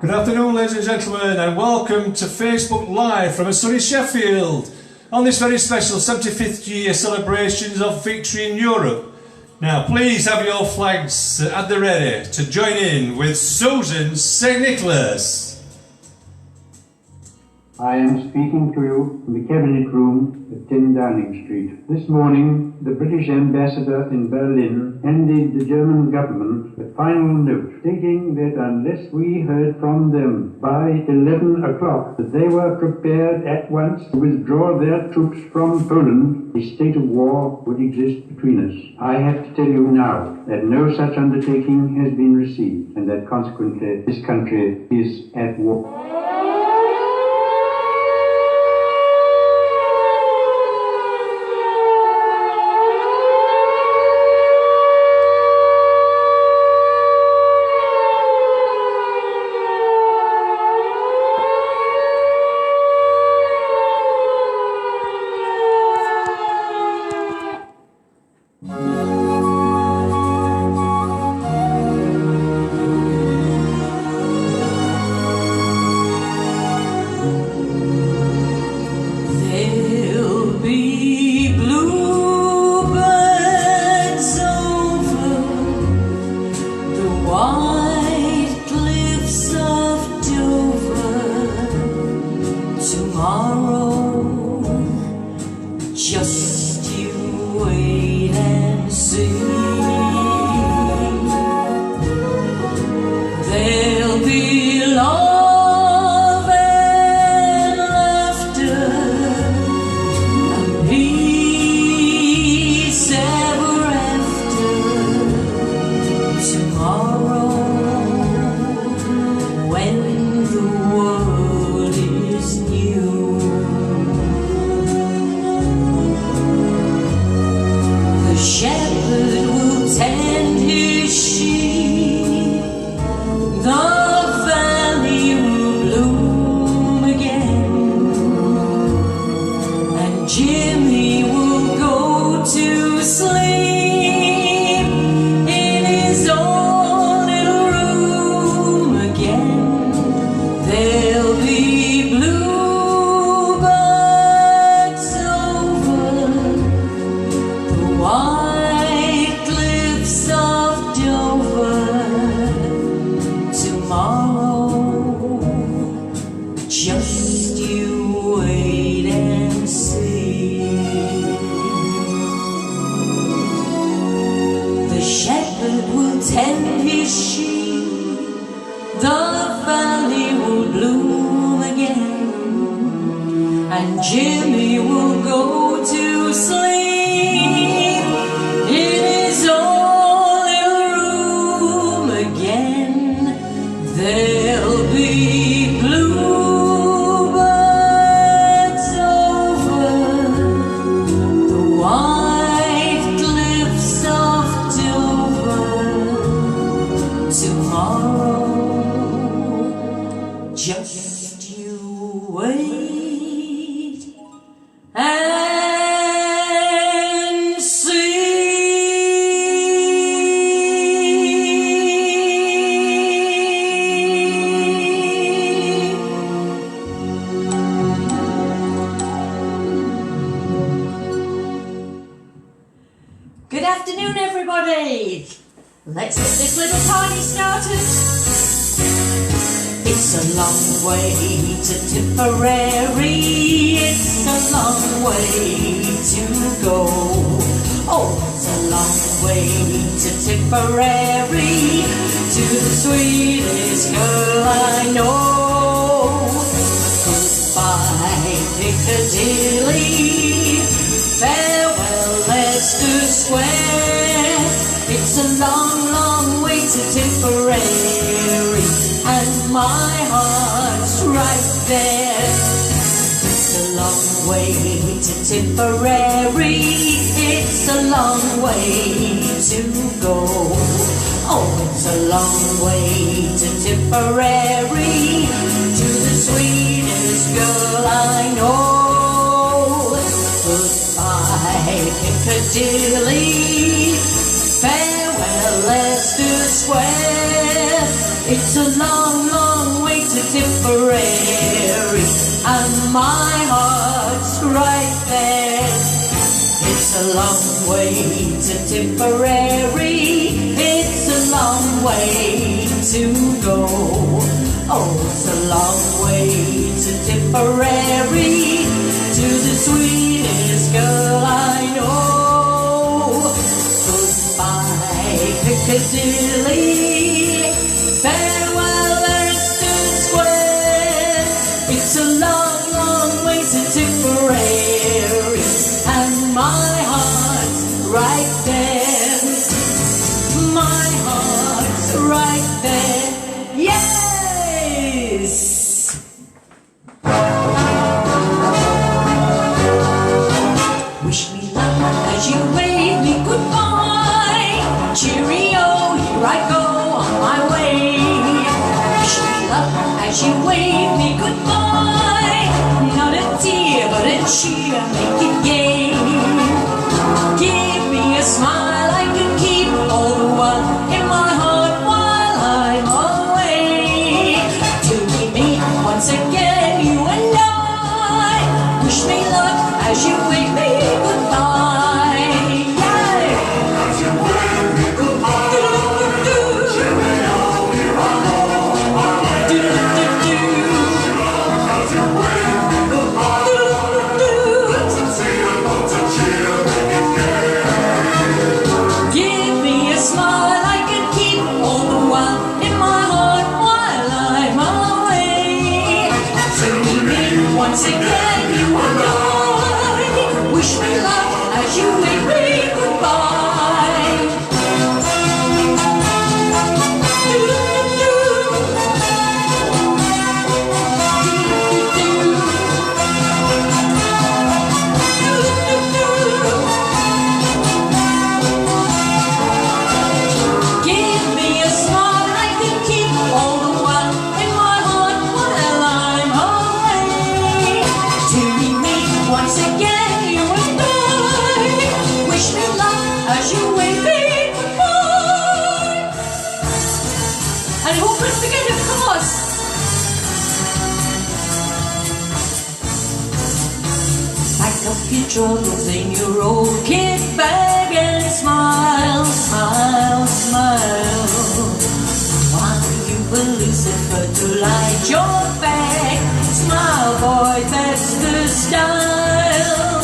Good afternoon, ladies and gentlemen, and welcome to Facebook Live from a sunny Sheffield on this very special 75th year celebrations of victory in Europe. Now, please have your flags at the ready to join in with Susan St. Nicholas. I am speaking to you from the Cabinet Room at 10 Downing Street. This morning, the British ambassador in Berlin handed the German government a final note stating that unless we heard from them by 11 o'clock that they were prepared at once to withdraw their troops from Poland, a state of war would exist between us. I have to tell you now that no such undertaking has been received and that consequently this country is at war. Just you wait and see. There'll be love and laughter and peace ever after. Tomorrow, when the world is new. The shepherd will tend his sheep, the valley will bloom again, and Jimmy will go to sleep in his own little room again. There'll be bluebirds over the white cliffs of Dover. Tomorrow, just you wait and see. The shepherd will tend his sheep, the valley will bloom again, and Jimmy will go to sleep in his own little room again. There'll be bluebirds over the white cliffs of Dover. Tomorrow, just you wait and see. Good afternoon, everybody. Let's get this little party started. It's a long way to Tipperary. It's a long way to go. Oh, it's a long way to Tipperary, to the sweetest girl I know. Goodbye, Piccadilly. Farewell, Leicester Square. It's a long, long way to Tipperary, and my heart's right there. It's a long way to Tipperary. It's a long way to go. Oh, it's a long way to Tipperary, to the sweetest girl I know. Goodbye, Piccadilly. Farewell, Leicester Square. It's a long, long way to Tipperary, and my heart's right there. It's a long way to Tipperary, it's a long way to go. Oh, it's a long way to Tipperary, to the sweetest girl I know. Goodbye, Piccadilly, farewell, Berkeley Square. It's a long, long way to Tipperary, and my heart's right there. My heart's right there. Yes! Wish me luck as you wave me goodbye. Cheerio, here I go on my way. Wish me luck as you wave me goodbye. Not a tear, but a cheer, make it gay. Give me a smile I can keep all the while in my heart while I'm away. Till we meet once again, you and I. Wish me luck as you wave me goodbye. Yeah. As you wave me goodbye. Cheerio, here I go on my way. As you wave me goodbye. Lots of tear, lots of cheer, make it gay. Give me a smile I can keep all the while in my heart while I'm away. Till we meet once again, you and I. Wish me luck as you wave me goodbye. Give me a smile I can keep all the while in my heart while I'm away. Till we meet once again, you and I. Wish me luck as you wave me goodbye. And who could forget, of course, pack up your troubles in your old kit bag and smile, smile, smile. While you will Lucifer to light your bag. Smile, boy, that's the style.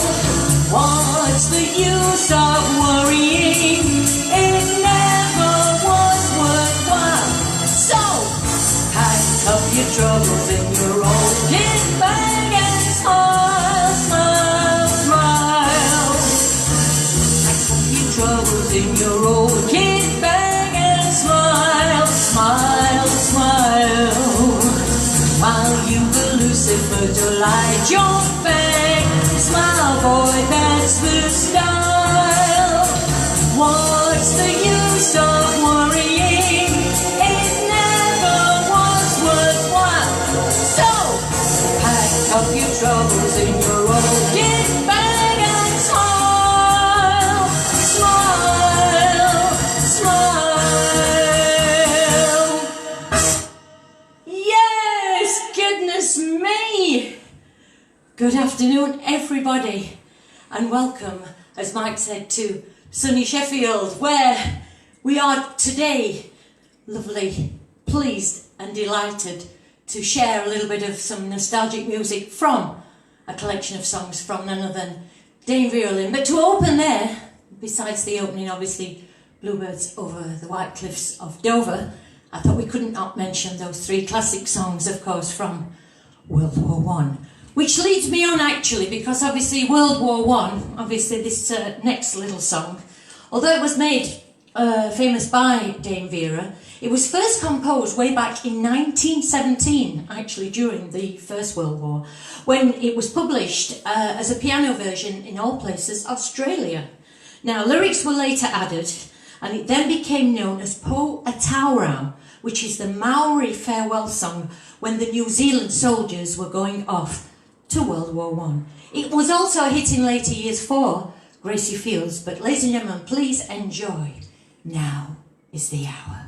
What's the use of worrying? It never was worthwhile. So, pack up your troubles in your old kit bag and smile, smile, smile. Pack up your troubles in your old kit bag and smile, smile, smile. While you will Lucifer to light your bag. Smile, boy, that's the style. What's the use of worrying? It never was worthwhile. So, pack up your troubles in your old kit bag and smile, smile, smile. Yes, goodness me. Good afternoon, everybody, and welcome, as Mike said, to sunny Sheffield, where we are today. Lovely, pleased and delighted to share a little bit of some nostalgic music from a collection of songs from none other than Dame Vera. But to open there, besides the opening, obviously, Bluebirds over the White Cliffs of Dover, I thought we couldn't not mention those three classic songs, of course, from World War One. Which leads me on, actually, because obviously World War One, obviously this next little song, although it was made famous by Dame Vera, it was first composed way back in 1917, actually during the First World War, when it was published as a piano version in all places, Australia. Now, lyrics were later added, and it then became known as Po Ataurau, which is the Maori farewell song when the New Zealand soldiers were going off to World War One. It was also a hit in later years for Gracie Fields, but ladies and gentlemen, please enjoy Now Is the Hour.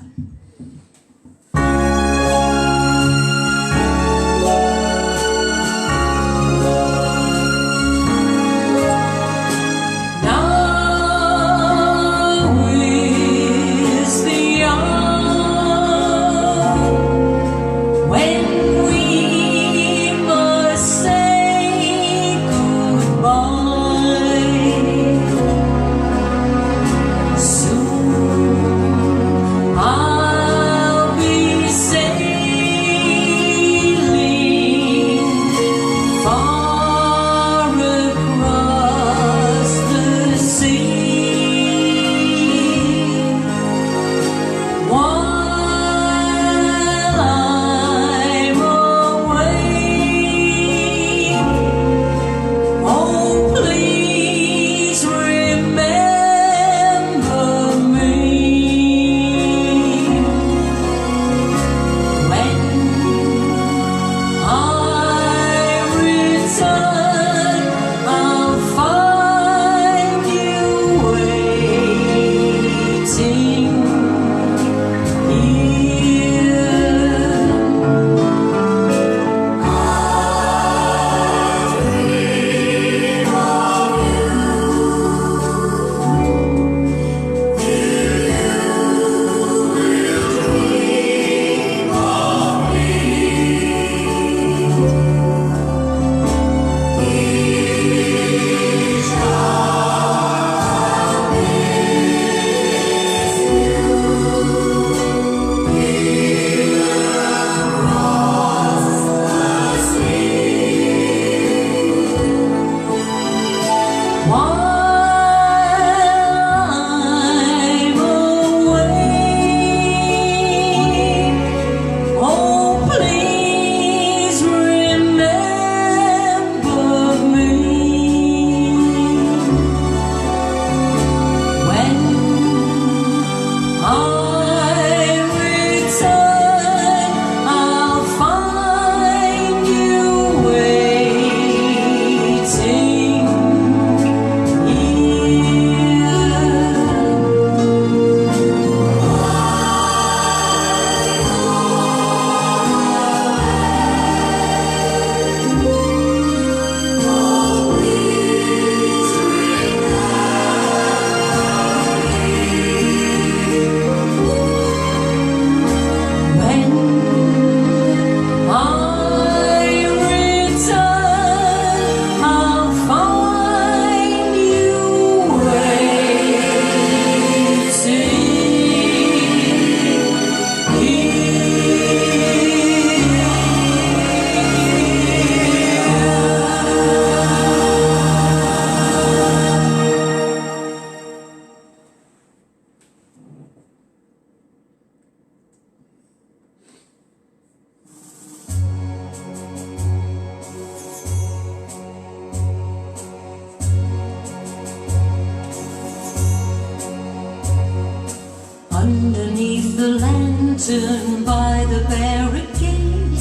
lantern by the barricade.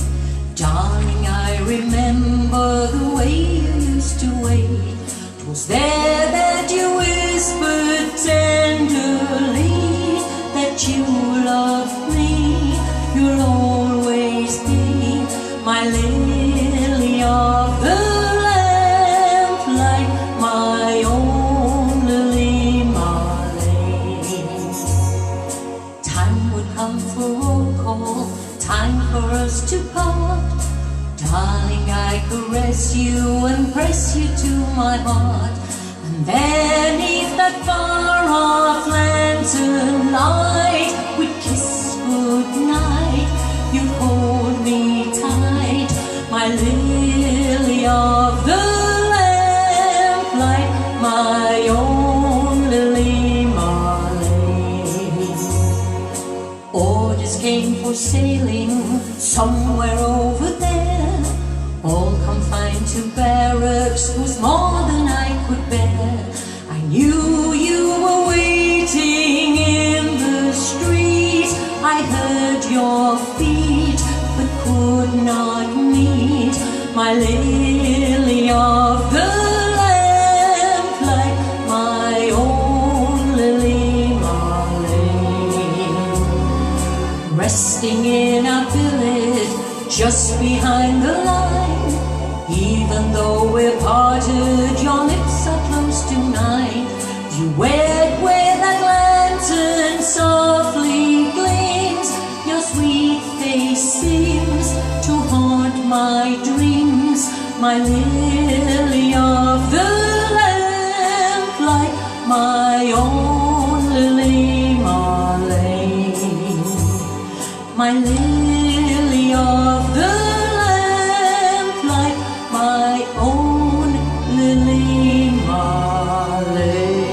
Darling, I remember the way you used to wait. 'Twas there that you whispered tenderly that you loved me. You'll always be my lily of the lamp, like my own Lily Marlene. Time would come for roll call, time for us to part. Darling, I caress you and press you to my heart. And then, neath that far-off lantern light, we'd kiss goodnight. You'd hold me tight, my lily of the lamp, like my own Lily Marlene. Orders came for sailing somewhere over there. All confined to barracks was more than I could bear. I knew you were waiting in the street. I heard your feet, but could not meet my lily of the lamp, like my own Lily Marlene. Resting in a billet just behind the line, even though we're parted, your lips are close to mine. You wed where that lantern softly gleams. Your sweet face seems to haunt my dreams, my lily of the lamp, like my own Lily Marlene. My lily of the lamp, like my own Lily Marlene.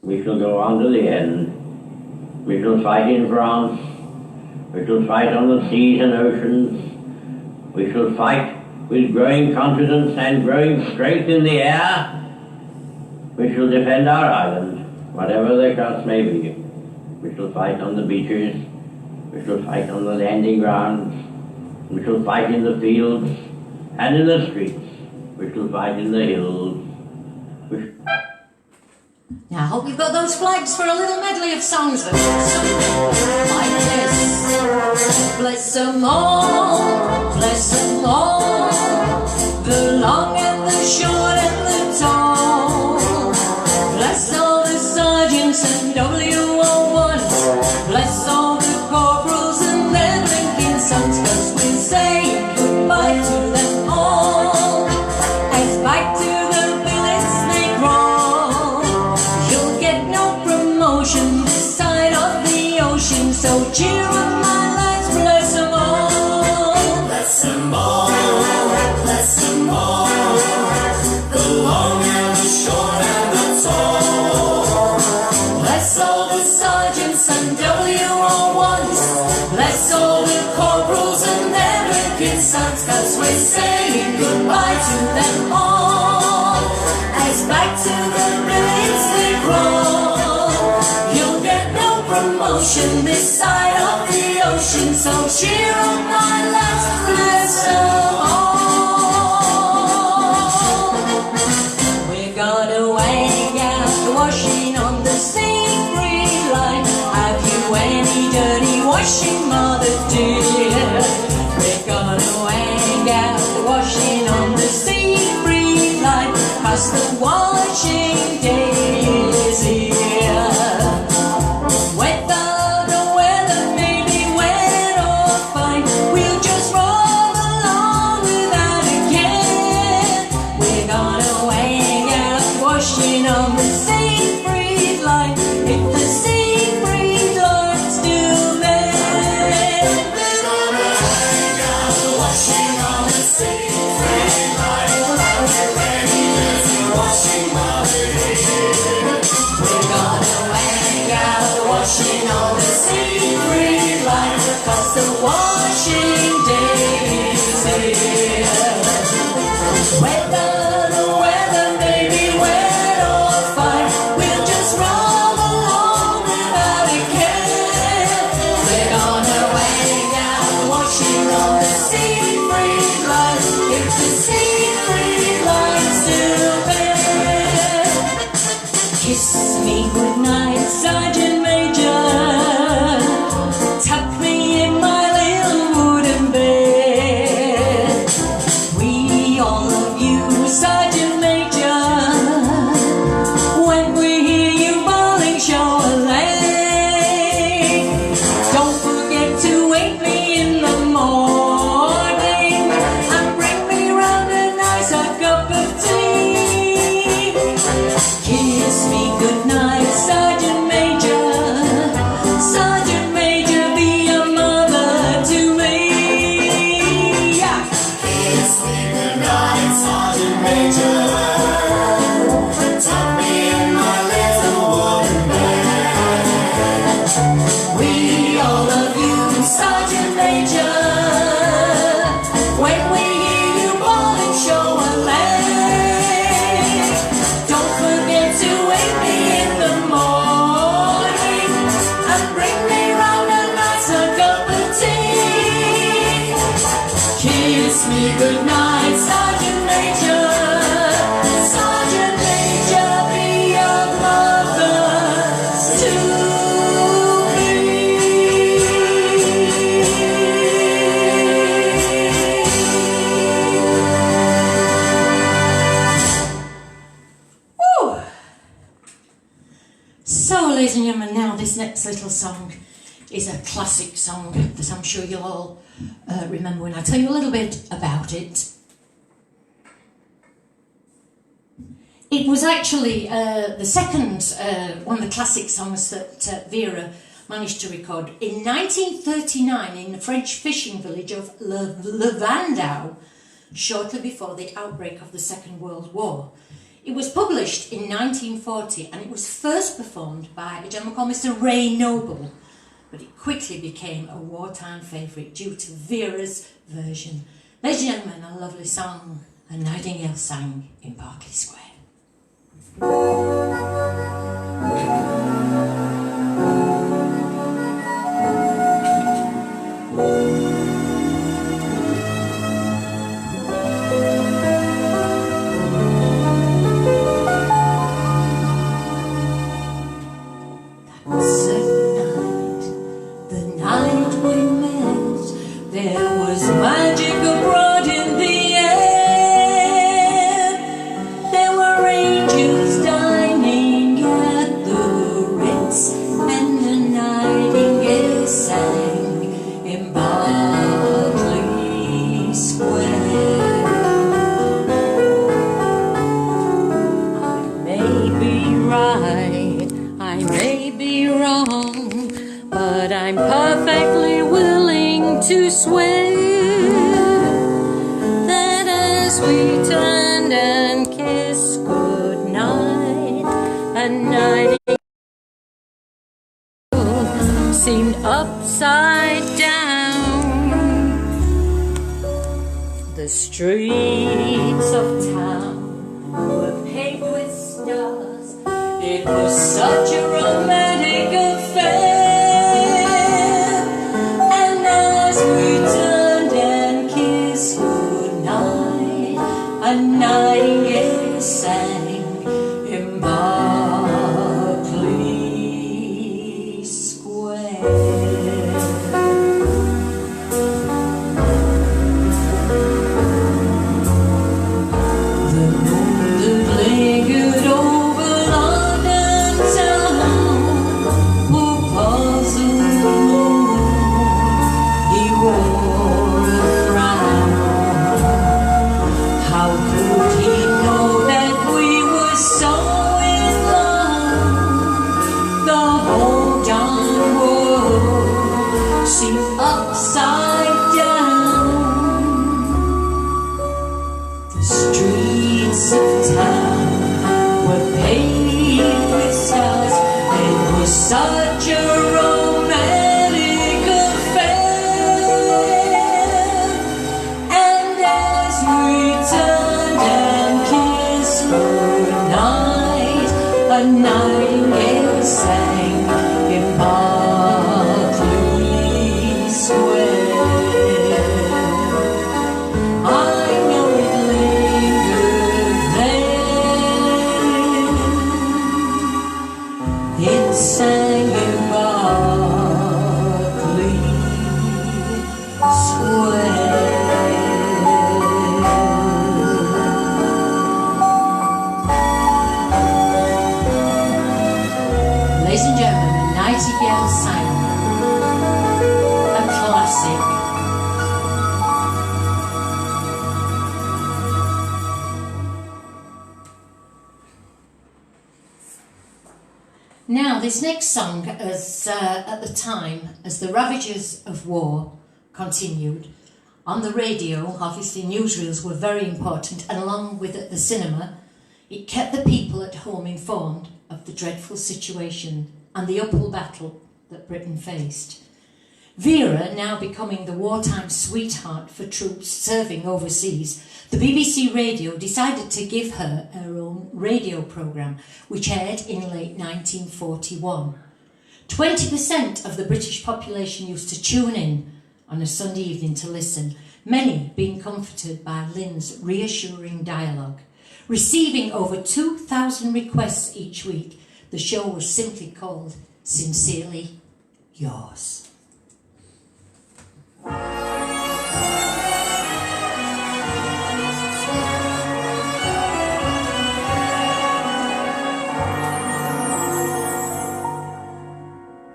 We shall go on to the end. We shall fight in France. We shall fight on the seas and oceans. We shall fight with growing confidence and growing strength in the air. We shall defend our island, whatever the cost may be. We shall fight on the beaches. We shall fight on the landing grounds. We shall fight in the fields and in the streets. We shall fight in the hills. Now, I hope you've got those flags for a little medley of songs that goes something like this. Bless them all, the long and the short and the tall. Bless all the sergeants and WO1s. Bless all the corporals and their drinking sons, 'cause we're saying goodbye to them all. As back to the billets they crawl. You'll get no promotion this side of the ocean, so cheer up my lads, bless them all. Bless them all, bless them all, the long and the short and the tall. Bless all the sergeants and WO1s. Bless all the corporals and their wicked sons, 'cause we're saying goodbye to them all. As back to the billets they crawl. You'll get no promotion this side of the ocean, so cheer up my lads, bless them all. We're gonna hang out washing on the sea-free line. Have you any dirty washing, mother dear? We're gonna hang out washing on the sea-free line, 'cause the washing day is here. Whether the weather may be wet or fine, we'll just roll along Kiss me goodnight, Sergeant Major. Tuck me in my little wooden bed. We all love you, Sergeant Major. When we hear you bawling, show a leg. Don't forget to wake me in the morning and bring me round a nice hot cup of tea. Kiss me goodnight, Sergeant Major. Sergeant Major, be a mother to me. Kiss me goodnight, Sergeant Major. Tuck me in my little wooden bed. We all love you, Sergeant Major. When we hear you bawling, show a leg. Don't forget to wake me in the morning and bring me round a nice hot cup of tea. Kiss me goodnight, Sergeant Major. Sergeant Major, be a mother to Woo! So, ladies and gentlemen, now this next little song is a classic song that I'm sure you'll all remember when I tell you a little bit about it. It was actually the second one of the classic songs that Vera managed to record in 1939 in the French fishing village of Le Vandau, shortly before the outbreak of the Second World War. It was published in 1940 and it was first performed by a gentleman called Mr. Ray Noble, but it quickly became a wartime favourite due to Vera's version. Ladies and gentlemen, a lovely song, A Nightingale Sang in Berkeley Square. The night we met, there was magic abroad in the air. There were angels dining at the Ritz, and the nightingale sang in Berkeley Square. I may be right, I may be wrong, but I'm perfectly willing to swear that as we turned and kissed goodnight, a nightingale seemed upside down. The streets of town were paved with stars. It was such a romantic affair. And as we turned and kissed goodnight, a nightingale sang in Berkeley Square. The moon that lingered over London town will puzzle the moon. He wore a frown. How could he know that we were so in love? The whole darn world seemed upside down. The streets of town were paved with stars. It was such a romantic affair. And as we turned and kissed goodnight, a nightingale sang in Berkeley Square. I know it lingered there sang in Berkeley Square. Ladies and gentlemen, the Nightingale sang a classic. Now, this next song, as at the time, as the ravages of war continued, on the radio, obviously newsreels were very important, and along with the cinema, it kept the people at home informed of the dreadful situation and the uphill battle that Britain faced. Vera, now becoming the wartime sweetheart for troops serving overseas, the BBC Radio decided to give her her own radio programme, which aired in late 1941. 20% of the British population used to tune in on a Sunday evening to listen, many being comforted by Lynn's reassuring dialogue. Receiving over 2,000 requests each week, the show was simply called Sincerely Yours.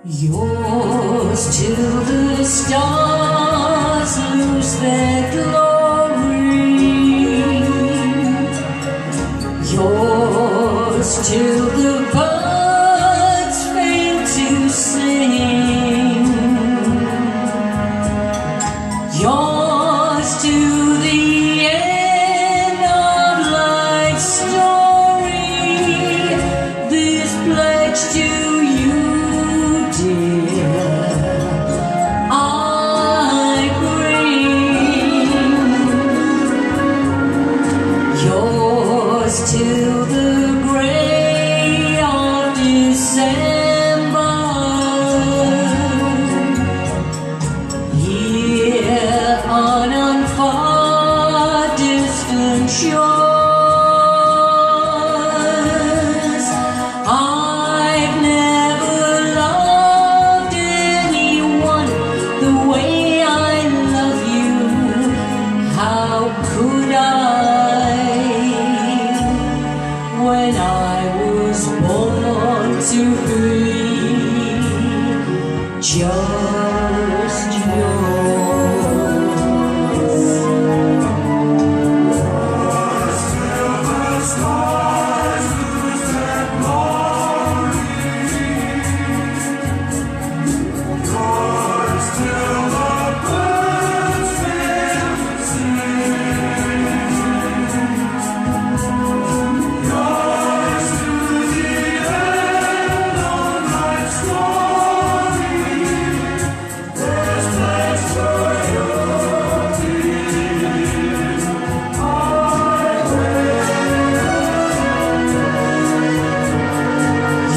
Yours till the stars lose their glory, yours till the birds fail to sing, yours to the end of life's story, this pledge to you, dear, I bring. Yours till the grey of December, here on far distant shores. I've never loved anyone the way I love you. How could I, when I was born to be just yours?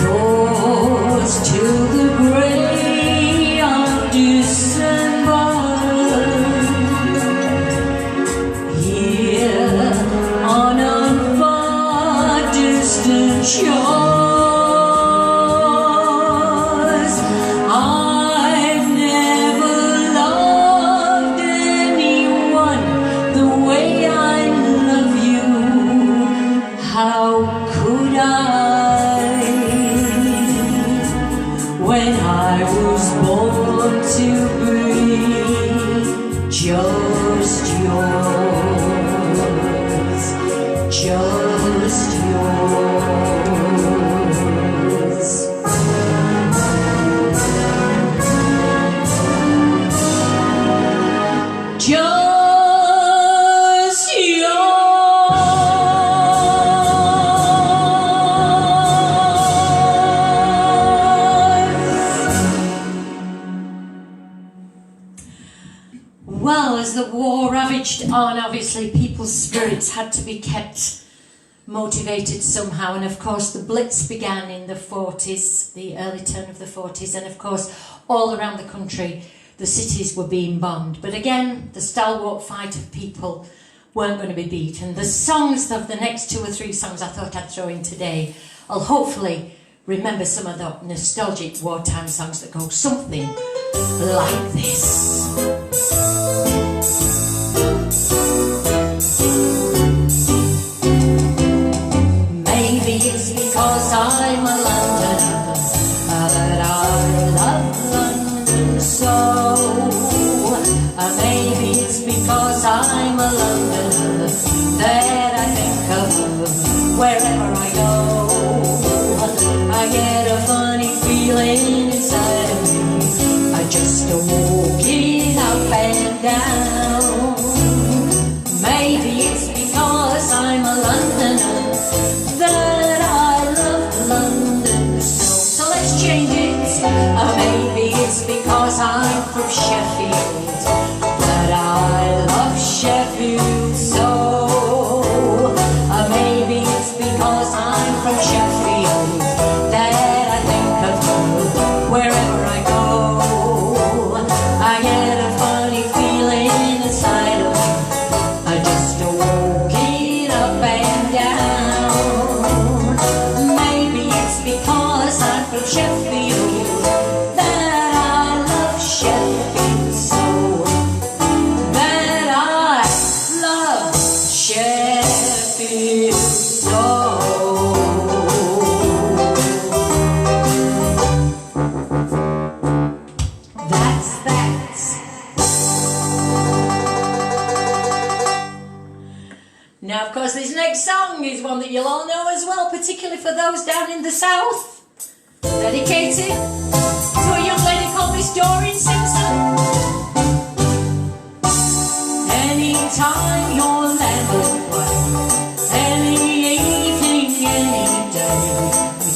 Yours till the grey of December, here on far distant shores. I've never loved anyone the way I love you. How could I, when I was born to be just yours, just yours. Just Well, as the war ravaged on, obviously people's spirits had to be kept motivated somehow, and of course the Blitz began in the 40s, the early turn of the 40s, and of course all around the country the cities were being bombed. But again, the stalwart fight of people weren't going to be beat, and the songs of the next 2 or 3 songs I thought I'd throw in today will hopefully remember some of the nostalgic wartime songs that go something like this. Maybe it's because I'm a Londoner that I love London so. Maybe it's because I'm a Londoner that I think of wherever I go. I get a funny feeling inside of me. I just go walking up and down. Maybe it's because I'm a Londoner that I love London so. So let's change it. Maybe it's because I'm from Sheffield that I love Sheffield so. Maybe it's because I'm from Sheffield that I think of home wherever I go. I get a funny feeling inside of me. I just go walking up and down. Maybe it's because I'm from Sheffield that I love Sheffield so. That I love Sheffield so. That's that. Now, of course, this next song is one that you'll all know as well, particularly for those down in the south. Dedicated to a young lady called Miss Doreen Simpson. Anytime you're landed way, any evening, any day,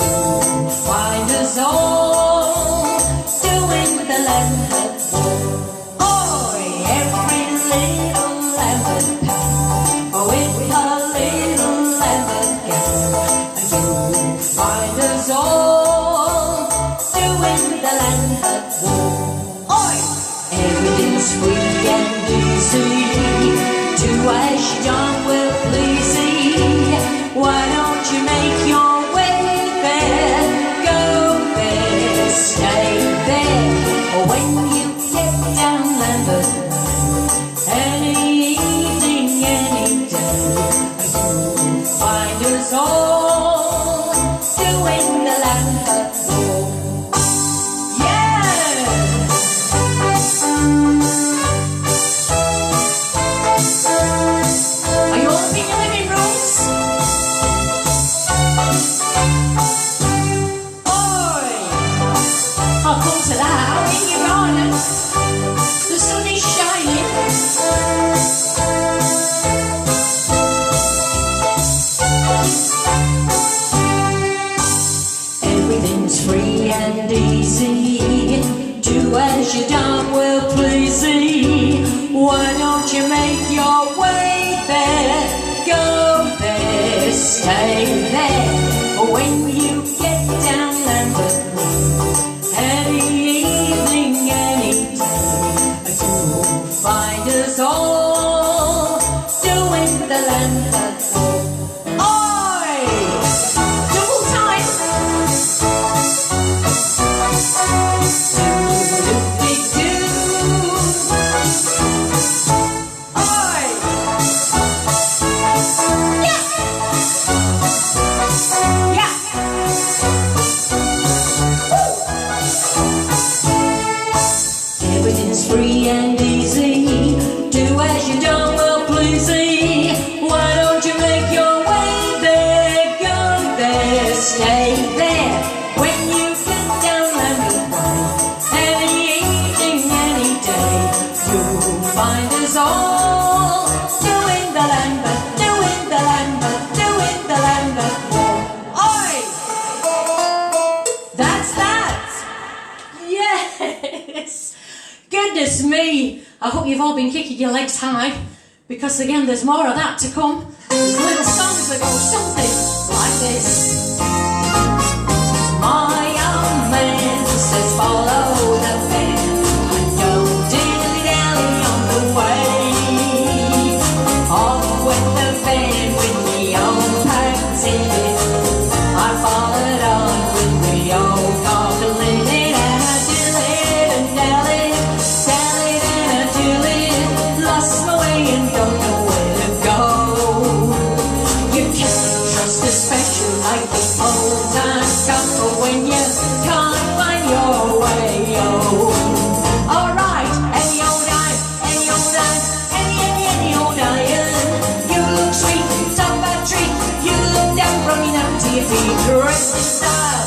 you'll find us all doing the Lambert Walk. Oh, every little Lambert town, oh, with a little Lambert gown, and you'll find us all doing the Lambert Walk. Oi! Everything's free and easy, do as you don't will please thee. Why don't you make your way there? Go there, stay there. When you get down Lambert Lane, any evening, any day, you'll find us all doing the Lambert Walk. Yeah! Are you all up in your living rooms? Oi! I'll come to that. Out in your gardens, the sun is shining. Everything's free and easy, do as you darn well please thee. Why don't you make your way there? Go there, stay there. When you get down Lambert Lane, any evening, any day, you'll find us all doing the Lambert Walk. Oi! Double time! Do-do-be-doo. Oi! Yeah! Yeah! Woo! Everything's free and easy, do as you don't well please thee. Why don't you make your way there? Go there, stay there. When you get down Lambert Way, any evening, any day, you'll find us all doing the Lambert, doing the Lambert, doing the Lambert Walk. Oi! That's that. Yes. Goodness me. I hope you've all been kicking your legs high, because again, there's more of that to come. There's little songs that go something like this. My young man says follow the fan, and don't dilly-dally on the way. Off with the van with the old packed in it, I followed on with the when you can't find your way. Oh, alright, any old iron, any old iron, any old iron. You look sweet, top of a tree. You look down from your neck to your feet, dressed in style.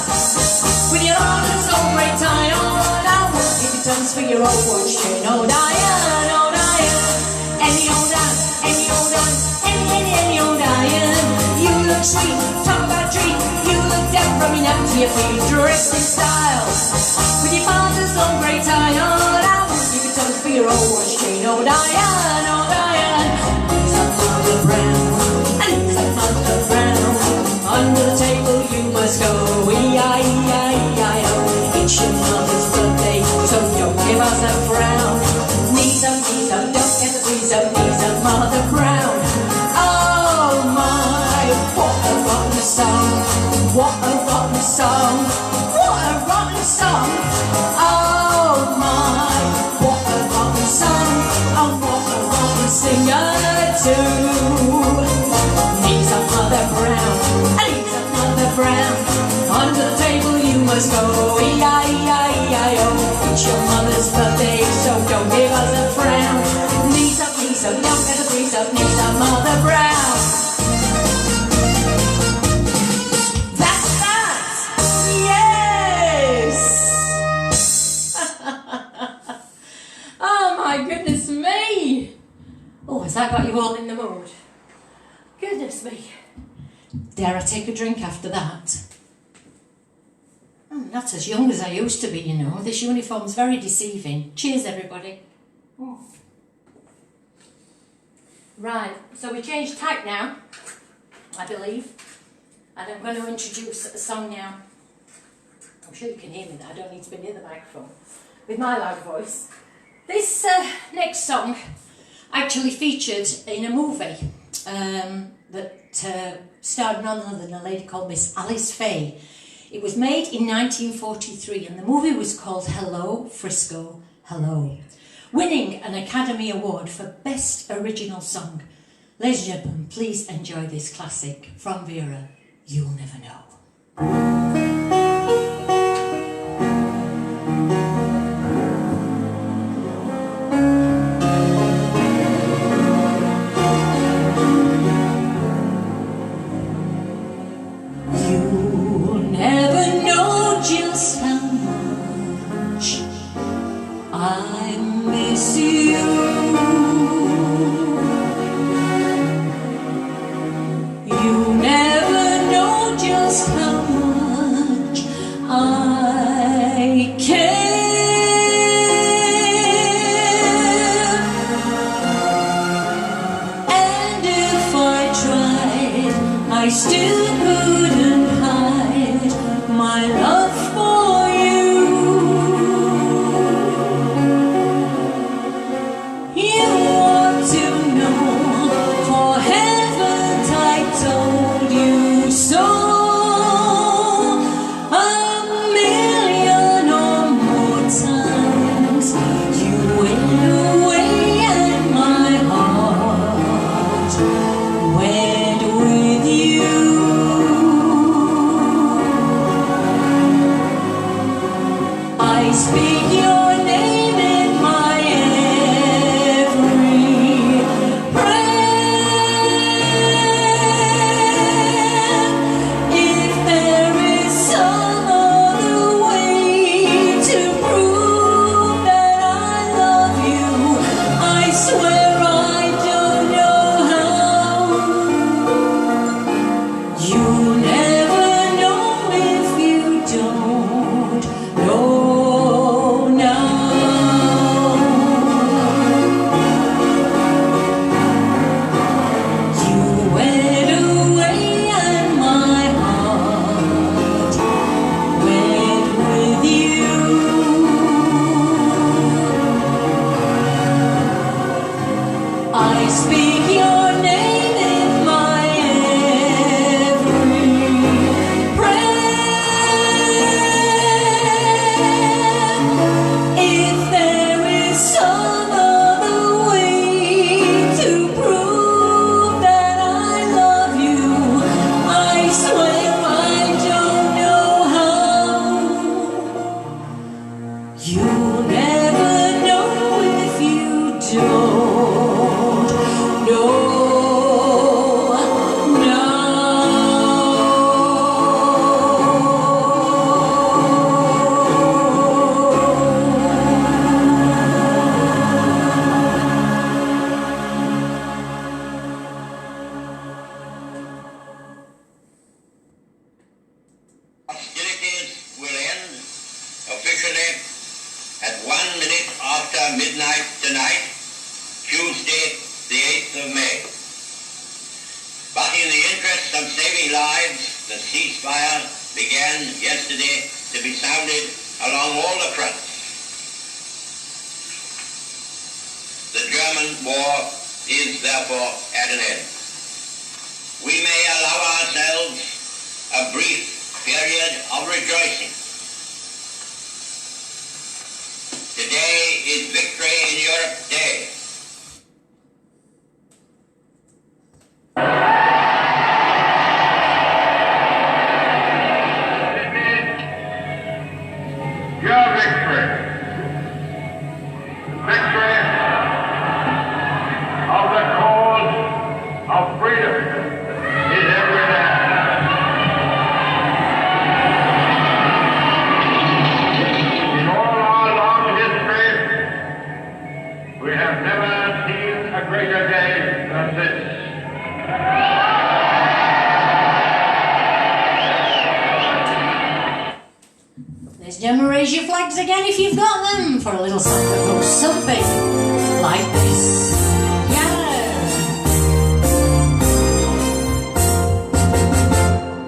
With your arms so great tie on, I won't give you tons for your old watch chain. Old iron, old iron. Any old iron, any old iron, any old iron. You look sweet, top of a tree. You look down from your neck to your feet, dressed in style. With your father's old grey tie on, I won't give you tons for your old watch chain. Old iron, old iron. He's a Mother Brown, and he's a Mother Brown. Under the table you must go, E-I-E-I-E-I-O. It's your mother's birthday, so don't give us a frown. Knees up, don't get the knees up, Mother Brown. Oh my, what a rotten song, what a rotten song, what a rotten song. Oh my, what a rotten song, and what a rotten singer too. Knees up, Mother Brown, and knees up, Mother Brown. Under the table you must go, E-I-E-I-E-I-O. It's your mother's birthday, so don't give us a frown. Knees up, don't get the knees up, Mother Brown. That's that! Yes! Oh my goodness me! Oh, has that got you all in the mood? Goodness me. Dare I take a drink after that? I'm not as young as I used to be, you know. This uniform's very deceiving. Cheers, everybody. Oh. Right, so we changed tack now, I believe. And I'm going to introduce a song now. I'm sure you can hear me there. I don't need to be near the microphone. With my loud voice. This next song actually featured in a movie that starred none other than a lady called Miss Alice Faye. It was made in 1943 and the movie was called Hello, Frisco, Hello, winning an Academy Award for Best Original Song. Ladies and gentlemen, please enjoy this classic from Vera, You'll Never Know. I still couldn't hide my love for you. You want to know, for heaven I told you so. A million or more times you went away and my heart went with you. I speak your name in my every breath. If there is some other way to prove that I love you, I swear I don't know how. You never know if you don't know now. tonight, Tuesday, the 8th of May. But in the interest of saving lives, the ceasefire began yesterday to be sounded along all the fronts. The German war is therefore at an end. We may allow ourselves a brief period of rejoicing. Today is Victory in Europe Day. Your victory. Victory of the cause of freedom is everywhere. In all our long history, we have never seen a greater day than this. Ladies and gentlemen, raise your flags again if you've got them for a little something like this. Yeah.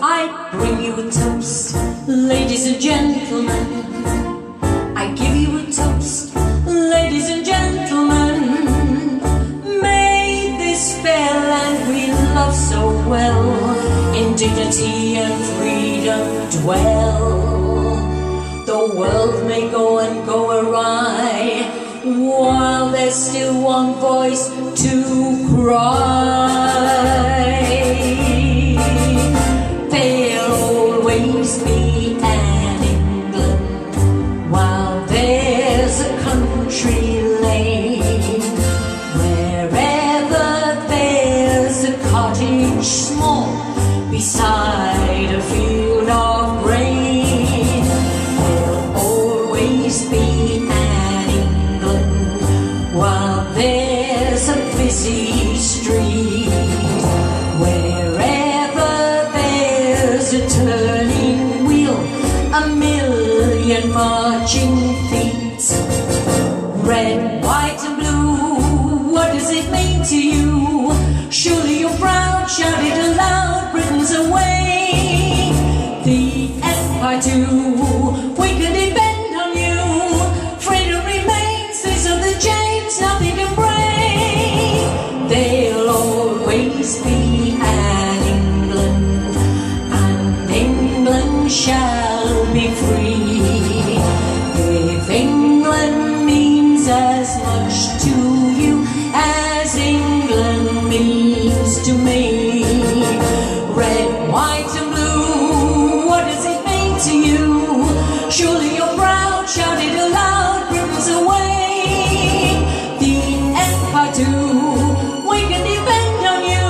I bring you a toast, ladies and gentlemen. I give you a toast, ladies and gentlemen. May this fair land we love so well in dignity and freedom dwell. The world may go and go awry, while there's still one voice to cry. There'll always be an England, while there's a country lane. Wherever there's a cottage small, beside a field of grain, be an England, while there's a busy street. Wherever there's a turning wheel, a million marching feet. Red, white and blue, what does it mean to you? Surely you're proud, shout it aloud, Britain's away. The Empire too, we can depend. Nothing can break. There'll always be an England, and England shall be free. If England means as much to you as England means to me, red, white and blue, what does it mean to you? Surely you're proud, shout it aloud, Britain's away. Too. We can depend on you.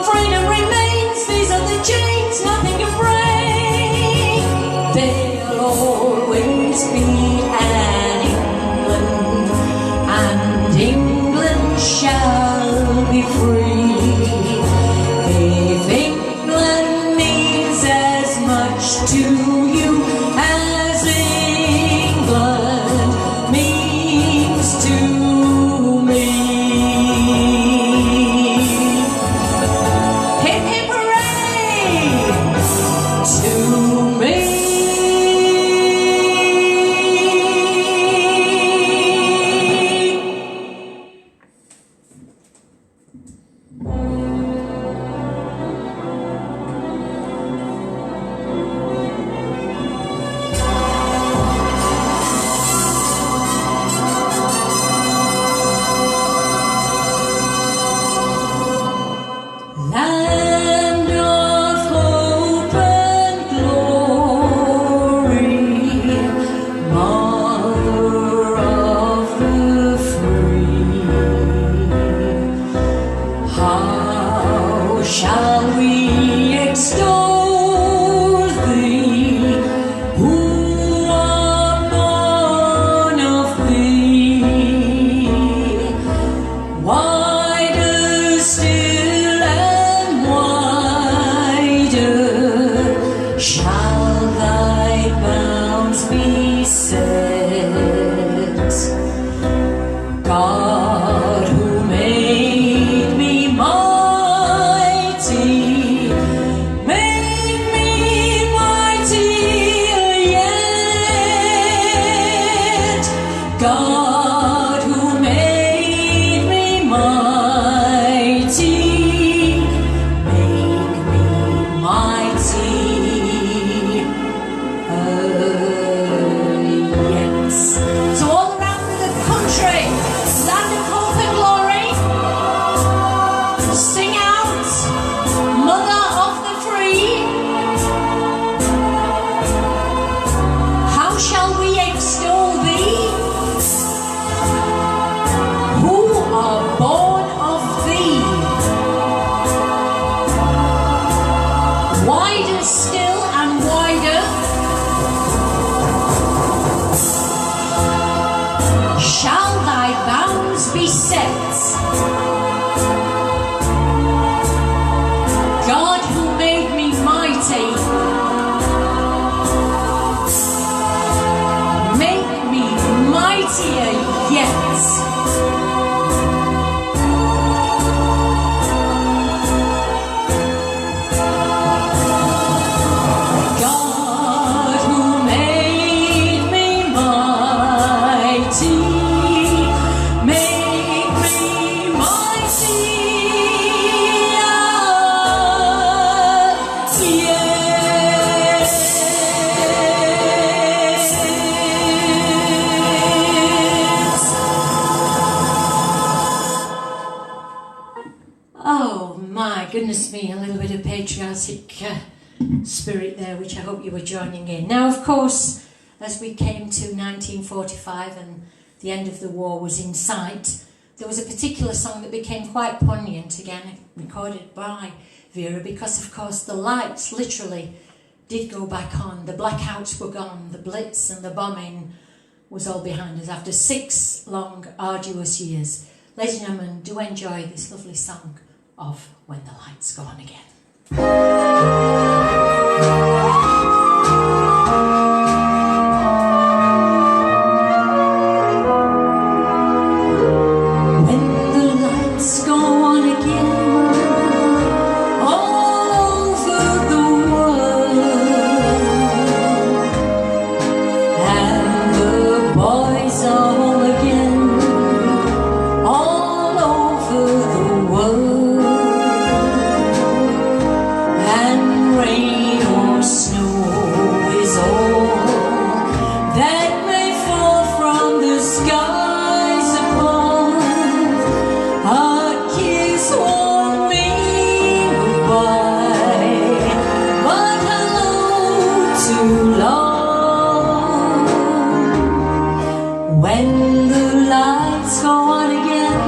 Freedom remains, these are the chains nothing can break. There'll always be an England, and England shall be free. If England means as much to you as England means to me. God who made me mighty, make me mightier yet. God who made me mighty, make me Oh my goodness me, a little bit of patriotic spirit there, which I hope you were joining in. Now, of course, as we came to 1945 and the end of the war was in sight, there was a particular song that became quite poignant, again recorded by Vera, because of course the lights literally did go back on. The blackouts were gone, the blitz and the bombing was all behind us after 6 long, arduous years. Ladies and gentlemen, do enjoy this lovely song of When the Lights Go On Again. When the lights go on again, all over the world, and the boys are home again, all over the world, and rain or snow is all that may fall from the skies above. A kiss won't mean goodbye, but hello to love. When the lights go on again,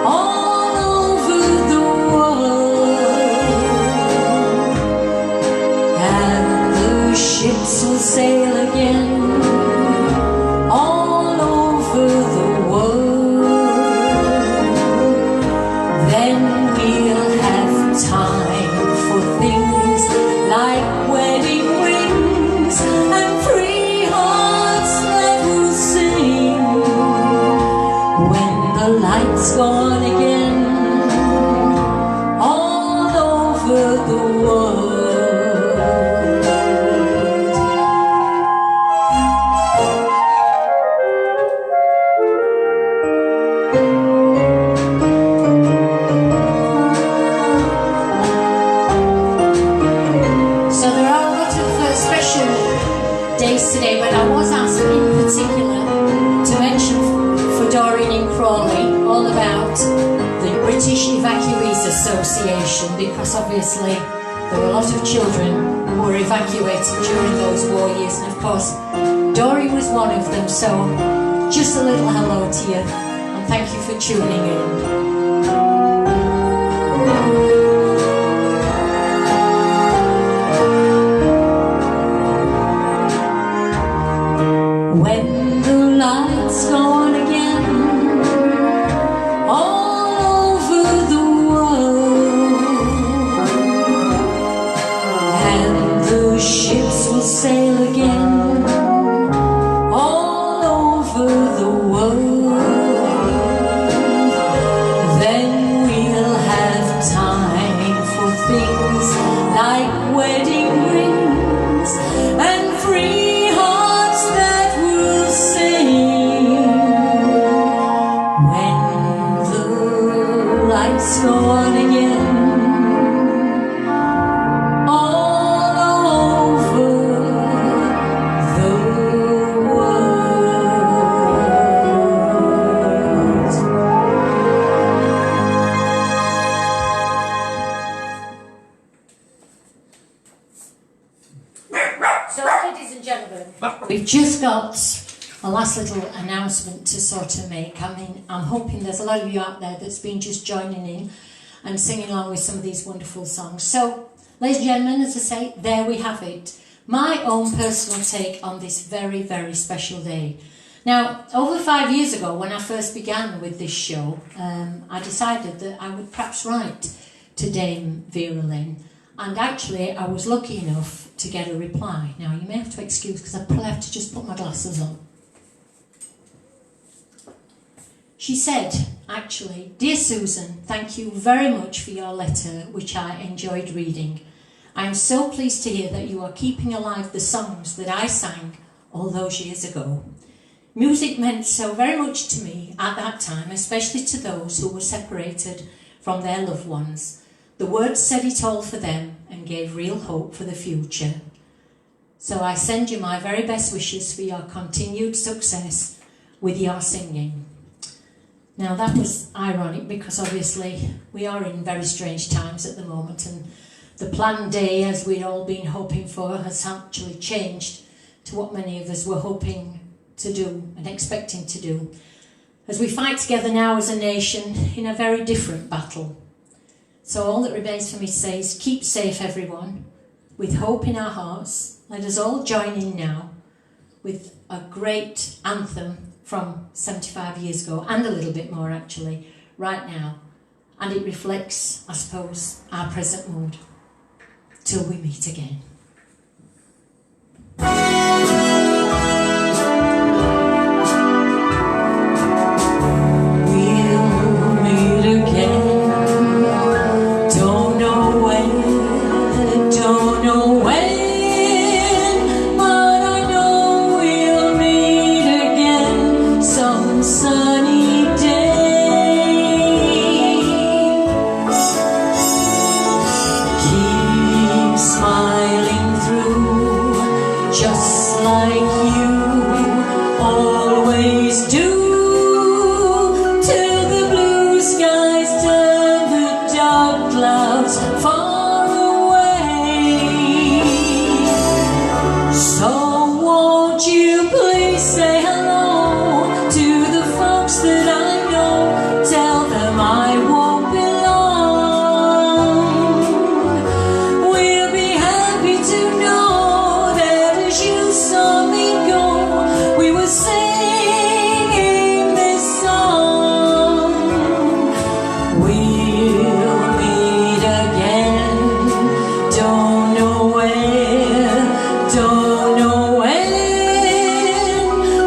all over the world, and the ships will sail again, all over the world, then we'll have time for things like wedding rings and free hearts that will sing. When the lights go on again, all over the world. So there are a lot of special days today, but I was asked in particular to mention for Doreen in Crawley all about the British Evacuees Association, because obviously there were a lot of children who were evacuated during those war years, and of course Doreen was one of them. So just a little hello to you and thank you for tuning in. When the lights go on again, all over the world, and the ships will sail again, all over the world, then we'll have time for things like wedding rings and free hearts that will sing. When the lights go on again, all over the world. So, ladies and gentlemen, we've just got a last little announcement to sort of make. I mean, I'm hoping there's a lot of you out there that's been just joining in and singing along with some of these wonderful songs. So, ladies and gentlemen, as I say, there we have it. My own personal take on this very, very special day. Now, over 5 years ago, when I first began with this show, I decided that I would perhaps write to Dame Vera Lynn, and actually I was lucky enough to get a reply. Now, you may have to excuse because I probably have to just put my glasses on. She said, actually, "Dear Susan, thank you very much for your letter, which I enjoyed reading. I am so pleased to hear that you are keeping alive the songs that I sang all those years ago. Music meant so very much to me at that time, especially to those who were separated from their loved ones. The words said it all for them and gave real hope for the future. So I send you my very best wishes for your continued success with your singing." Now that was ironic because obviously we are in very strange times at the moment, and the planned day, as we'd all been hoping for, has actually changed to what many of us were hoping to do and expecting to do, as we fight together now as a nation in a very different battle. So all that remains for me to say is keep safe, everyone, with hope in our hearts. Let us all join in now with a great anthem from 75 years ago, and a little bit more actually, right now. And it reflects, I suppose, our present mood. Till we meet again. We'll meet again. Don't know when, don't know when, but I know we'll meet again some sunny day. Keep smiling through, just like you always do. Far away. So won't you please say hello to the folks that I know. Tell them I won't be long. We'll be happy to know that as you saw me go, we were singing this song. We'll meet again. Don't know where, don't know when,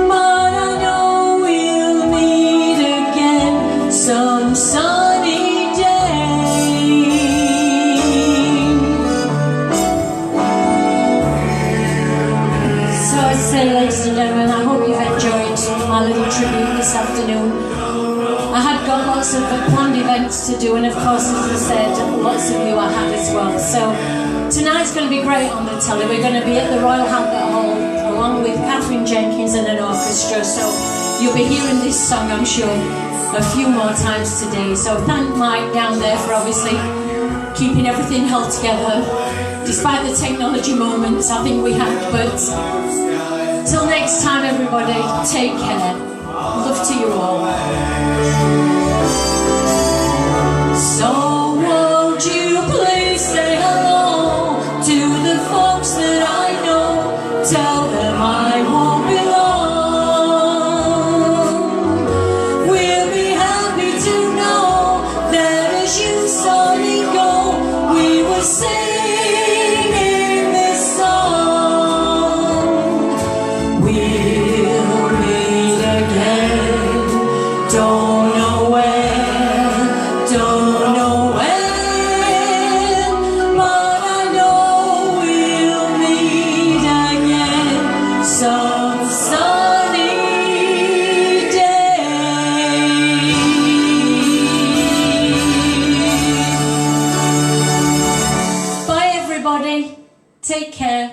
but I know we'll meet again some sunny day. So I say, ladies and gentlemen, I hope you've enjoyed my little tribute this afternoon. I had got lots of planned events to do, and of course, as I said, lots of you I had as well. So tonight's going to be great on the telly. We're going to be at the Royal Albert Hall along with Catherine Jenkins and an orchestra. So you'll be hearing this song, I'm sure, a few more times today. So thank Mike down there for obviously keeping everything held together, despite the technology moments I think we had. But till next time, everybody, take care. Love to you all. So won't you please say hello to the folks that I know. Tell them I won't be long. We'll be happy to know that as you saw me go, we were singing this song. We'll meet again. Don't know where, don't know when, but I know we'll meet again some sunny day. Bye, everybody. Take care.